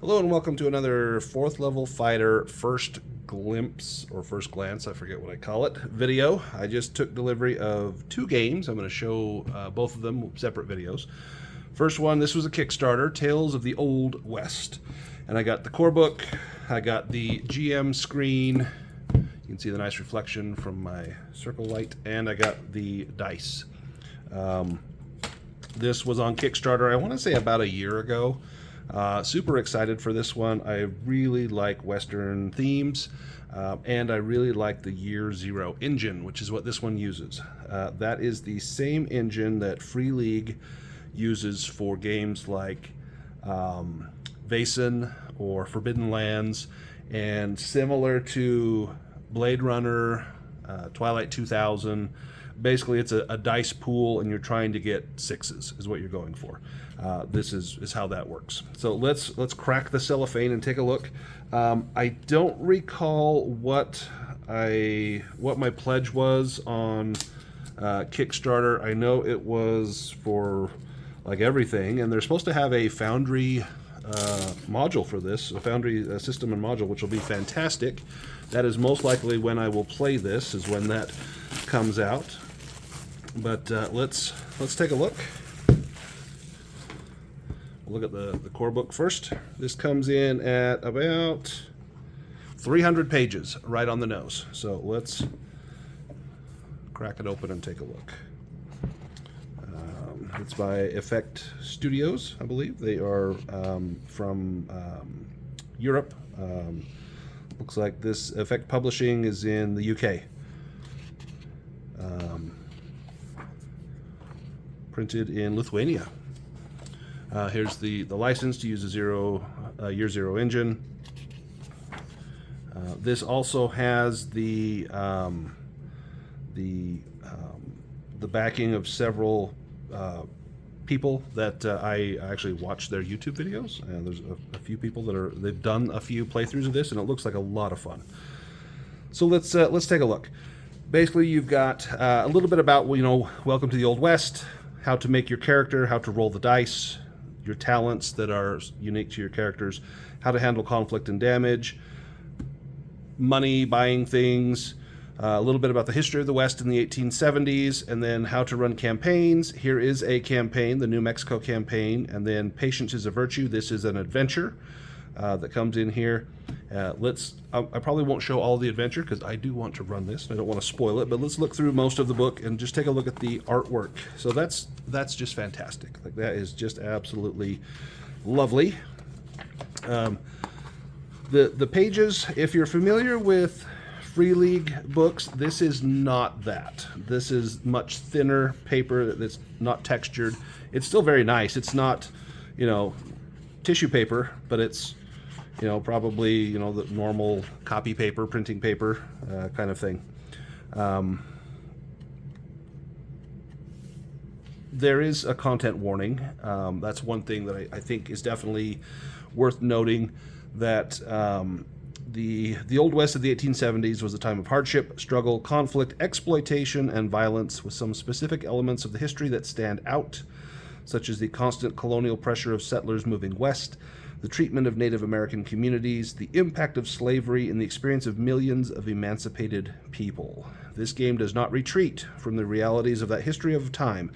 Hello and welcome to another 4th level fighter first glimpse or first glance, I forget what I call it, video. I just took delivery of 2 games. I'm going to show both of them separate videos. First one, this was a Kickstarter, Tales of the Old West. And I got the core book, I got the GM screen, you can see the nice reflection from my circle light, and I got the dice. This was on Kickstarter, I want to say about a year ago. Super excited for this one. I really like Western themes, and I really like the Year Zero engine, which is what this one uses. That is the same engine that Free League uses for games like Vaesen or Forbidden Lands, and similar to Blade Runner, Twilight 2000. Basically, it's a dice pool, and you're trying to get sixes, is what you're going for. This is how that works. So let's crack the cellophane and take a look. I don't recall what my pledge was on Kickstarter. I know it was for like everything, and they're supposed to have a Foundry module for this, a Foundry system and module, which will be fantastic. That is most likely when I will play this, is when that comes out. But let's take a look. We'll look at the core book first. This comes in at about 300 pages, right on the nose. So let's crack it open and take a look. It's by Effect Studios, I believe. They are from Europe. Looks like this Effect Publishing is in the UK. Printed in Lithuania. Here's the license to use a Year Zero engine. This also has the backing of several people that I actually watch their YouTube videos, and there's a few people they've done a few playthroughs of this, and it looks like a lot of fun. So let's take a look. Basically, you've got a little bit about, Welcome to the Old West, how to make your character, how to roll the dice, your talents that are unique to your characters, how to handle conflict and damage, money, buying things, a little bit about the history of the West in the 1870s, and then how to run campaigns. Here is a campaign, the New Mexico campaign, and then Patience is a Virtue. This is an adventure that comes in here. I probably won't show all the adventure because I do want to run this. I don't want to spoil it, but let's look through most of the book and just take a look at the artwork. So that's just fantastic. Like, that is just absolutely lovely. The pages, if you're familiar with Free League books, this is not that. This is much thinner paper that's not textured. It's still very nice. It's not, tissue paper, but it's, probably, the normal copy paper, printing paper kind of thing. There is a content warning. That's one thing that I think is definitely worth noting, that the Old West of the 1870s was a time of hardship, struggle, conflict, exploitation, and violence, with some specific elements of the history that stand out, such as the constant colonial pressure of settlers moving west, the treatment of Native American communities, the impact of slavery, and the experience of millions of emancipated people. This game does not retreat from the realities of that history of time,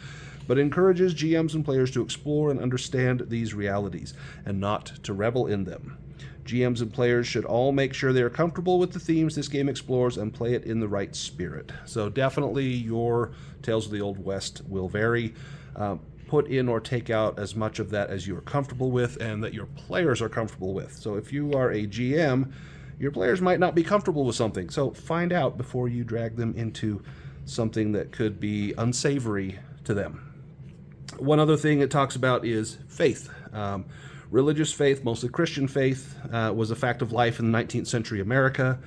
but encourages GMs and players to explore and understand these realities, and not to revel in them. GMs and players should all make sure they are comfortable with the themes this game explores and play it in the right spirit. So definitely your Tales of the Old West will vary. Put in or take out as much of that as you are comfortable with and that your players are comfortable with. So if you are a GM, your players might not be comfortable with something. So find out before you drag them into something that could be unsavory to them. One other thing it talks about is faith. Religious faith, mostly Christian faith, was a fact of life in the 19th century America.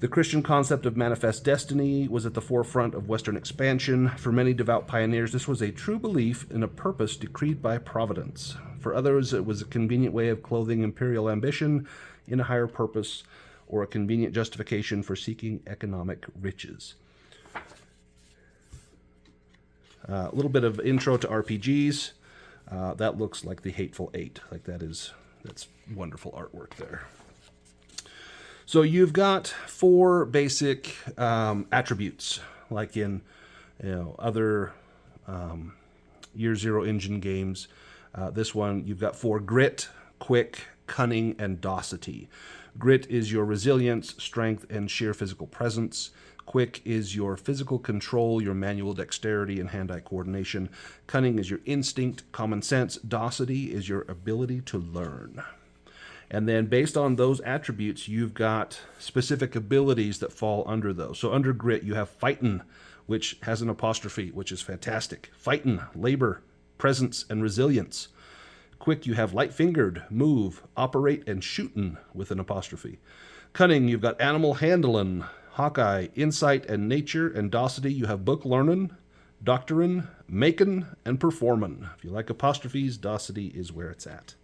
The Christian concept of manifest destiny was at the forefront of Western expansion. For many devout pioneers, this was a true belief in a purpose decreed by Providence. For others, it was a convenient way of clothing imperial ambition in a higher purpose, or a convenient justification for seeking economic riches. A little bit of intro to RPGs. That looks like the Hateful Eight. Like, that is That's wonderful artwork there. So you've got 4 basic attributes, like in other Year Zero engine games. This one, you've got 4: grit, quick, cunning, and docility. Grit is your resilience, strength, and sheer physical presence. Quick is your physical control, your manual dexterity, and hand-eye coordination. Cunning is your instinct, common sense. Docility is your ability to learn. And then based on those attributes, you've got specific abilities that fall under those. So under grit, you have fightin', which has an apostrophe, which is fantastic. Fightin', labor, presence, and resilience. Quick, you have light-fingered, move, operate, and shootin' with an apostrophe. Cunning, you've got animal handlin', Hawkeye, insight, and nature. And docility, you have book learnin', doctorin', makin', and performin'. If you like apostrophes, docility is where it's at.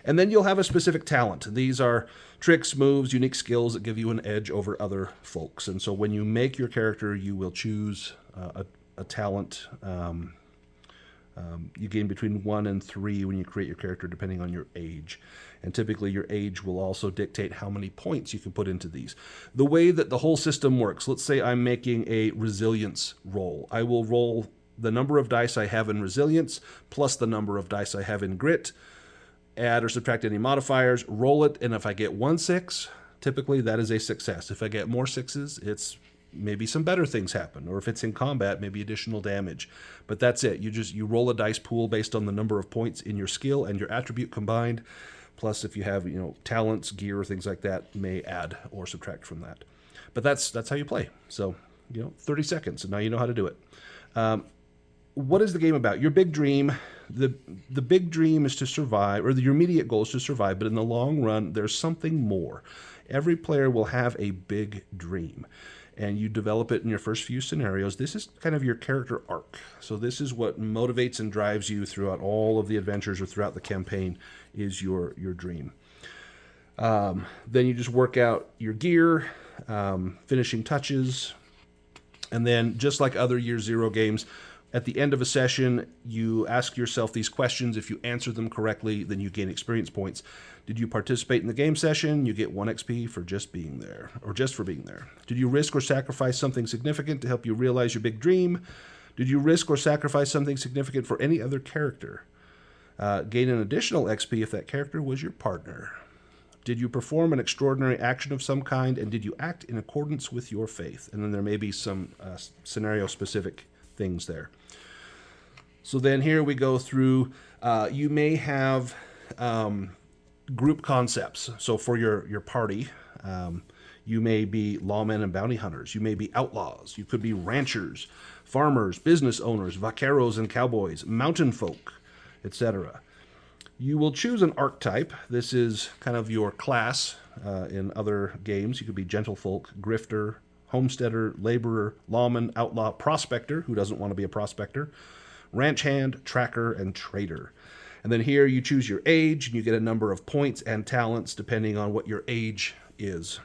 And then you'll have a specific talent. These are tricks, moves, unique skills that give you an edge over other folks. And so when you make your character, you will choose a talent. You gain between 1 and 3 when you create your character, depending on your age. And typically your age will also dictate how many points you can put into these. The way that the whole system works, let's say I'm making a resilience roll. I will roll the number of dice I have in resilience plus the number of dice I have in grit, add or subtract any modifiers, roll it, and if I get 1 6, typically that is a success. If I get more 6s, it's maybe some better things happen, or if it's in combat, maybe additional damage. But that's it. You roll a dice pool based on the number of points in your skill and your attribute combined. Plus, if you have talents, gear, things like that, may add or subtract from that. But that's how you play. So 30 seconds, and now you know how to do it. What is the game about? Your big dream. The big dream is to survive, or your immediate goal is to survive, but in the long run, there's something more. Every player will have a big dream, and you develop it in your first few scenarios. This is kind of your character arc. So this is what motivates and drives you throughout all of the adventures or throughout the campaign is your dream. Then you just work out your gear, finishing touches, and then just like other Year Zero games, at the end of a session, you ask yourself these questions. If you answer them correctly, then you gain experience points. Did you participate in the game session? You get 1 XP for just being there, or just for being there. Did you risk or sacrifice something significant to help you realize your big dream? Did you risk or sacrifice something significant for any other character? Gain an additional XP if that character was your partner. Did you perform an extraordinary action of some kind, and did you act in accordance with your faith? And then there may be some scenario-specific things there. So then here we go through, you may have group concepts. So for your party, you may be lawmen and bounty hunters. You may be outlaws. You could be ranchers, farmers, business owners, vaqueros and cowboys, mountain folk, etc. You will choose an archetype. This is kind of your class in other games. You could be gentlefolk, grifter, homesteader, laborer, lawman, outlaw, prospector, who doesn't want to be a prospector, ranch hand, tracker, and trader. And then here you choose your age, and you get a number of points and talents depending on what your age is.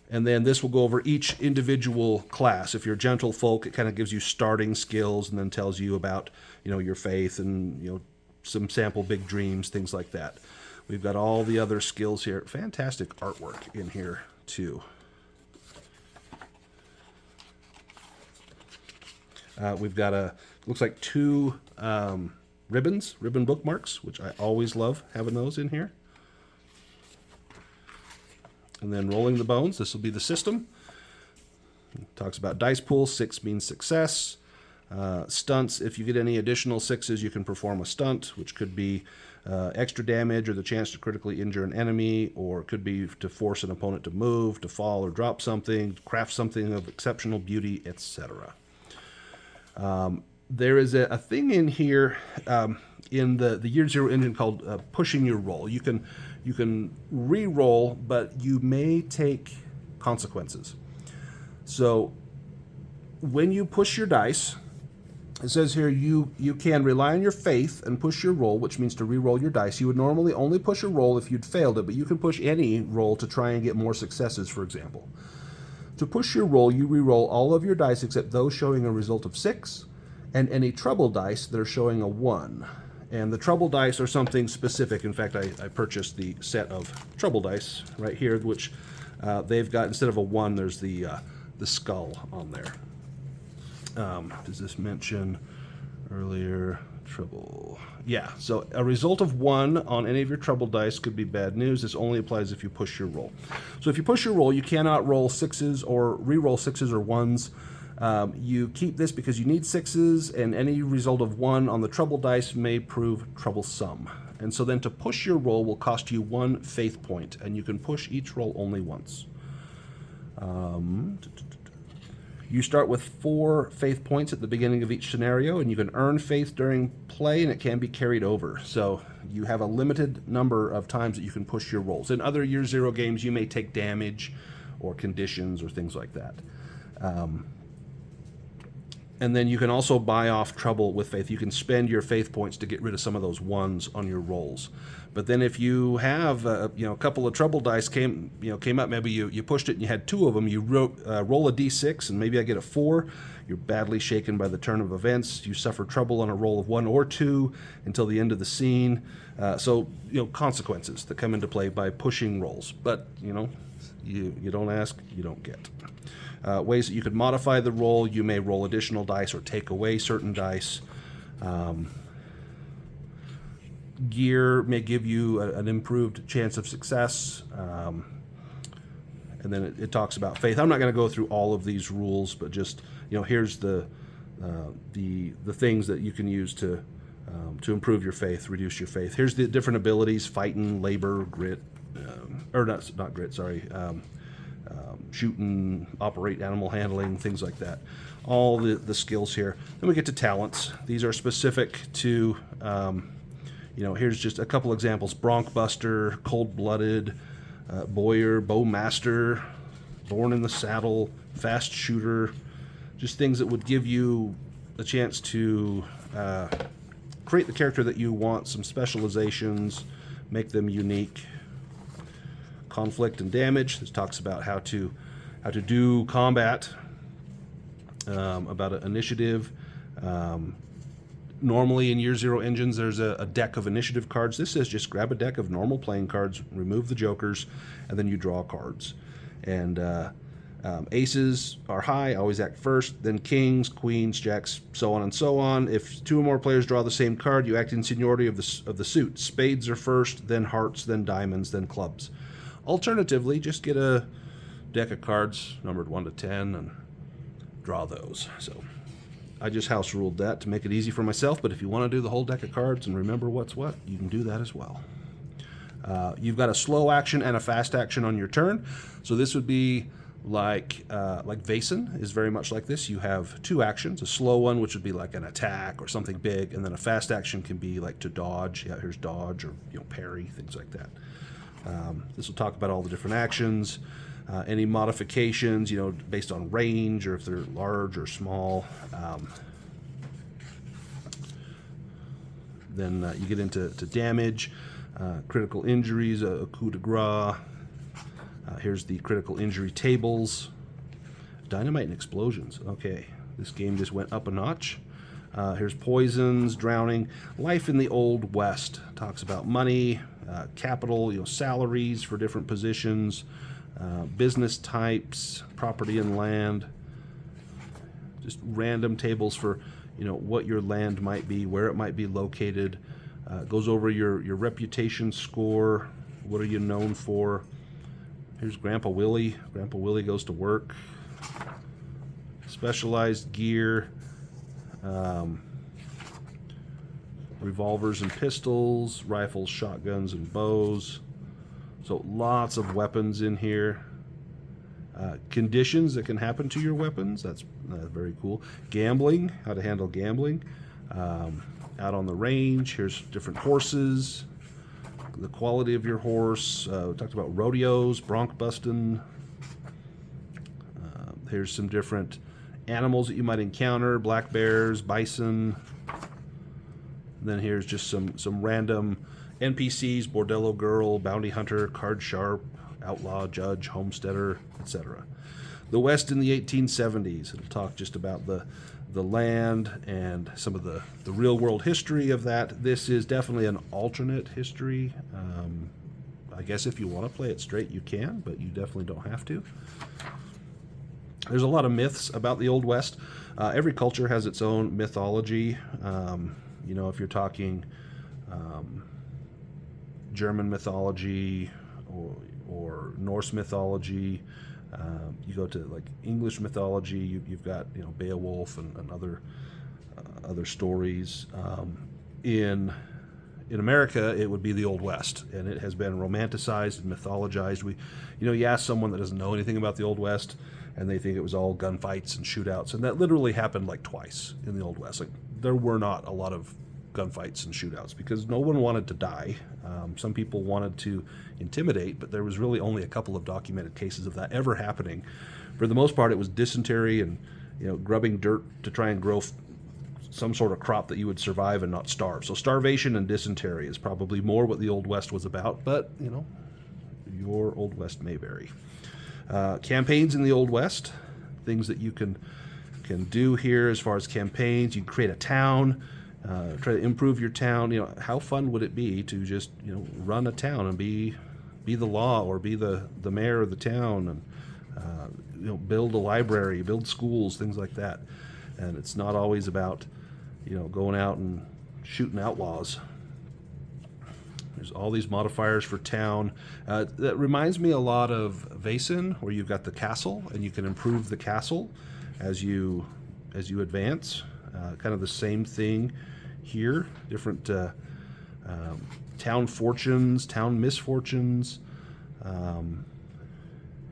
And then this will go over each individual class. If you're gentlefolk, it kind of gives you starting skills and then tells you about, your faith and, some sample big dreams, things like that. We've got all the other skills here. Fantastic artwork in here, too. We've got looks like 2 ribbon bookmarks, which I always love having those in here. And then rolling the bones, this will be the system. It talks about dice pool, 6 means success. Stunts, if you get any additional 6s, you can perform a stunt, which could be extra damage or the chance to critically injure an enemy, or it could be to force an opponent to move, to fall or drop something, craft something of exceptional beauty, etc. There is a thing in here in the Year Zero engine called pushing your roll. You can re-roll, but you may take consequences. So when you push your dice, it says here you can rely on your faith and push your roll, which means to re-roll your dice. You would normally only push a roll if you'd failed it, but you can push any roll to try and get more successes, for example. To push your roll, you re-roll all of your dice except those showing a result of 6, and any trouble dice that are showing a 1. And the trouble dice are something specific. In fact, I purchased the set of trouble dice right here, which they've got, instead of a 1, there's the skull on there. Does this mention earlier trouble? Yeah, so a result of 1 on any of your trouble dice could be bad news. This only applies if you push your roll. So if you push your roll, you cannot roll 6s or re-roll 6s or 1s. You keep this because you need 6s, and any result of 1 on the trouble dice may prove troublesome. And so then to push your roll will cost you 1 faith point, and you can push each roll only once. You start with 4 faith points at the beginning of each scenario, and you can earn faith during play, and it can be carried over. So you have a limited number of times that you can push your rolls. In other Year Zero games, you may take damage or conditions or things like that. And then you can also buy off trouble with faith. You can spend your faith points to get rid of some of those 1s on your rolls. But then if you have a couple of trouble dice came up, maybe you pushed it and you had 2 of them, you roll a d6 and maybe I get a 4. You're badly shaken by the turn of events. You suffer trouble on a roll of 1 or 2 until the end of the scene. So consequences that come into play by pushing rolls. But you don't ask, you don't get. Ways that you could modify the roll: you may roll additional dice or take away certain dice. Gear may give you an improved chance of success. And then it talks about faith. I'm not going to go through all of these rules, but just here's the things that you can use to improve your faith, reduce your faith. Here's the different abilities: fighting, labor, grit, or not grit. Sorry. Shooting, operate, animal handling, things like that. All the skills here. Then we get to talents. These are specific to, here's just a couple examples: Bronkbuster, Cold-Blooded, Bowyer, Bowmaster, Born in the Saddle, Fast Shooter. Just things that would give you a chance to create the character that you want, some specializations, make them unique. Conflict and damage. This talks about how to do combat, about an initiative. Normally in Year Zero engines, there's a deck of initiative cards. This says just grab a deck of normal playing cards, remove the jokers, and then you draw cards. And aces are high, always act first, then kings, queens, jacks, so on and so on. If 2 or more players draw the same card, you act in seniority of the suit. Spades are first, then hearts, then diamonds, then clubs. Alternatively, just get a deck of cards numbered 1 to 10 and draw those. So I just house ruled that to make it easy for myself, but if you want to do the whole deck of cards and remember what's what, you can do that as well. You've got a slow action and a fast action on your turn. So this would be like Vaesen is very much like this. You have 2 actions: a slow one, which would be like an attack or something big, and then a fast action can be like to dodge. Yeah, here's dodge, or parry, things like that. This will talk about all the different actions, any modifications, based on range, or if they're large or small. Then you get into damage, critical injuries, a coup de grace. Here's the critical injury tables. Dynamite and explosions. Okay, this game just went up a notch. Here's poisons, drowning. Life in the Old West talks about money, capital, salaries for different positions, business types, property and land. Just random tables for what your land might be, where it might be located. Goes over your reputation score. What are you known for? Here's Grandpa Willie. Grandpa Willie goes to work. Specialized gear. Revolvers and pistols, rifles, shotguns, and bows. So lots of weapons in here. Conditions that can happen to your weapons. That's very cool. Gambling, how to handle gambling. Out on the range, here's different horses. The quality of your horse. We talked about rodeos, bronc busting. Here's some different animals that you might encounter: black bears, bison. Then here's just some random NPCs: bordello girl, bounty hunter, card sharp, outlaw, judge, homesteader, etc. The West in the 1870s. It'll talk just about the land and some of the real world history of that. This is definitely an alternate history. I guess if you want to play it straight, you can, but you definitely don't have to. There's a lot of myths about the Old West. Every culture has its own mythology. You know, if you're talking German mythology or Norse mythology, you go to like English mythology, you've got, you know, Beowulf and other stories. In America, it would be the Old West, and it has been romanticized and mythologized. You ask someone that doesn't know anything about the Old West, and they think it was all gunfights and shootouts, and that literally happened like twice in the Old West. Like, there were not a lot of gunfights and shootouts because no one wanted to die. Some people wanted to intimidate, but there was really only a couple of documented cases of that ever happening. For the most part, it was dysentery and, you know, grubbing dirt to try and grow some sort of crop that you would survive and not starve. So starvation and dysentery is probably more what the Old West was about, but, you know, your Old West may vary. Campaigns in the Old West, things that you can do here as far as campaigns. You can create a town, try to improve your town. You know, how fun would it be to just, you know, run a town and be the law or be the mayor of the town, and you know, build a library, build schools, things like that. And it's not always about, you know, going out and shooting outlaws. There's all these modifiers for town. That reminds me a lot of Vaesen, where you've got the castle, and you can improve the castle as you advance. Kind of the same thing here. Different town fortunes, town misfortunes.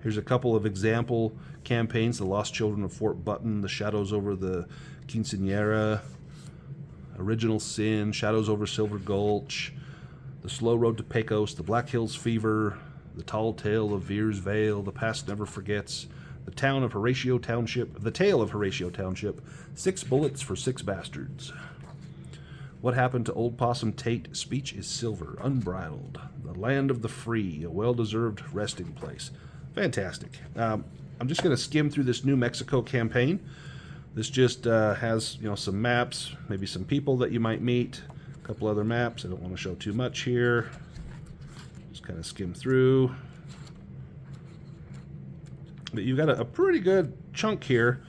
Here's a couple of example campaigns: the Lost Children of Fort Button, the Shadows over the Quinceañera, Original Sin, Shadows over Silver Gulch, The Slow Road to Pecos, The Black Hills Fever, The Tall Tale of Veer's Vale, The Past Never Forgets, The Tale of Horatio Township, 6 Bullets for 6 Bastards. What Happened to Old Possum Tate, Speech is Silver, Unbridled, The Land of the Free, A Well-Deserved Resting Place. Fantastic. I'm just going to skim through this New Mexico campaign. This just has, you know, some maps, maybe some people that you might meet, a couple other maps. I don't want to show too much here. Just kind of skim through. But you've got a pretty good chunk here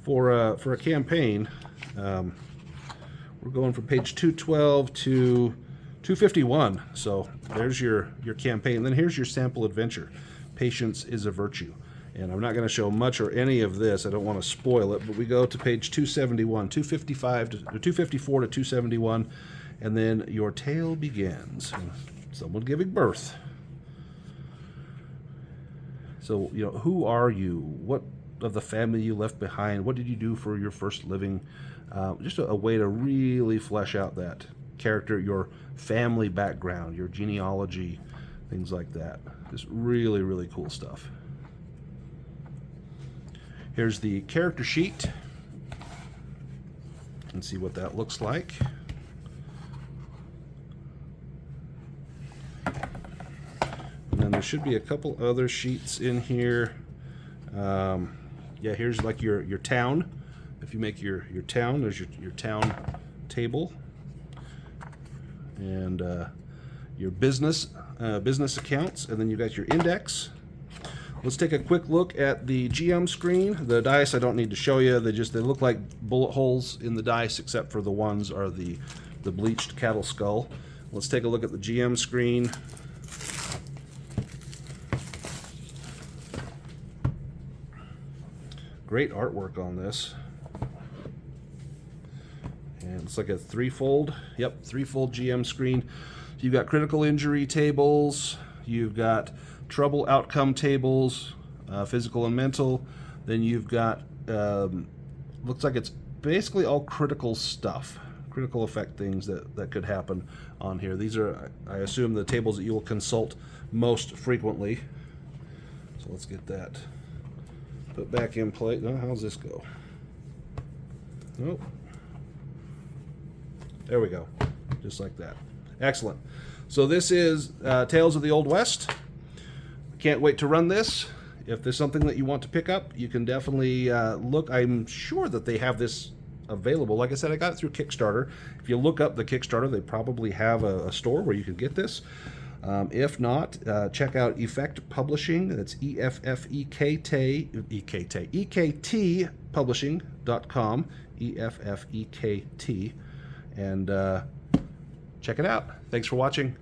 for a campaign. We're going from page 212 to 251. So there's your campaign. And then here's your sample adventure. Patience is a virtue. And I'm not going to show much or any of this. I don't want to spoil it, but we go to page 271, 254 to 271, and then your tale begins. Someone giving birth. So, you know, who are you? What of the family you left behind? What did you do for your first living? Just a way to really flesh out that character, your family background, your genealogy, things like that. Just really, really cool stuff. Here's the character sheet. You can see what that looks like. And then there should be a couple other sheets in here. Yeah, here's like your town. If you make your town, there's your town table. And your business accounts, and then you got your index. Let's take a quick look at the GM screen. The dice I don't need to show you. They look like bullet holes in the dice, except for the ones are the bleached cattle skull. Let's take a look at the GM screen. Great artwork on this. And it's like a threefold GM screen. You've got critical injury tables. You've got trouble outcome tables, physical and mental. Then you've got, looks like it's basically all critical stuff, critical effect things that could happen on here. These are, I assume, the tables that you will consult most frequently. So let's get that put back in place. Now, how's this go? Nope. There we go. Just like that. Excellent. So this is Tales of the Old West. Can't wait to run this. If there's something that you want to pick up, you can definitely look. I'm sure that they have this available. Like I said, I got it through Kickstarter. If you look up the Kickstarter, they probably have a store where you can get this. If not, check out Effect Publishing. That's EKT Publishing.com. EFFEKT. And check it out. Thanks for watching.